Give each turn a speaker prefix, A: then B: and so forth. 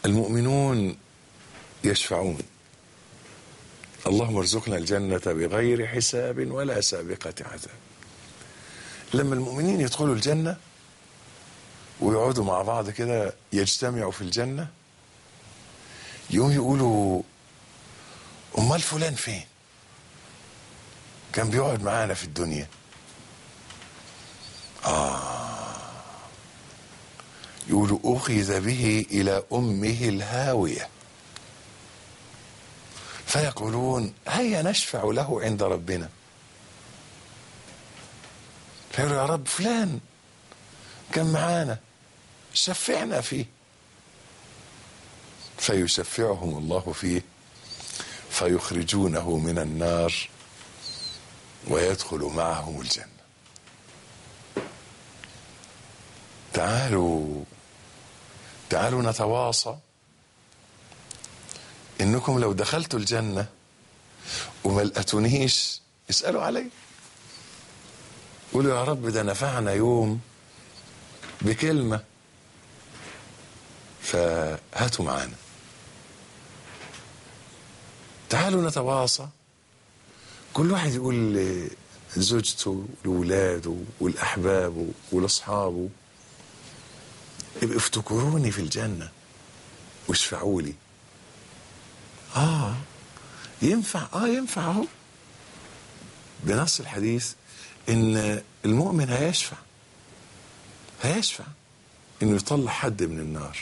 A: المؤمنون يشفعون. اللهم ارزقنا الجنة بغير حساب ولا سابقة عذاب. لما المؤمنين يدخلوا الجنة ويقعدوا مع بعض كده يجتمعوا في الجنة، يوم يقولوا امال فلان فين؟ كان بيقعد معانا في الدنيا. يقولوا اخذ به الى امه الهاوية، فيقولون هيا نشفع له عند ربنا. فيقولوا يا رب فلان كان معانا شفعنا فيه، فيشفعهم الله فيه فيخرجونه من النار ويدخل معهم الجنة. تعالوا نتواصى انكم لو دخلتوا الجنة وما لقيتونيش اسألوا علي، قولوا يا رب ده نفعنا يوم بكلمة، فهاتوا معانا. تعالوا نتواصى، كل واحد يقول لزوجته لولاده والأحبابه ولأصحابه ابقوا افتكروني في الجنة واشفعوا لي. ينفع اهو بنص الحديث ان المؤمن هيشفع انه يطلع حد من النار.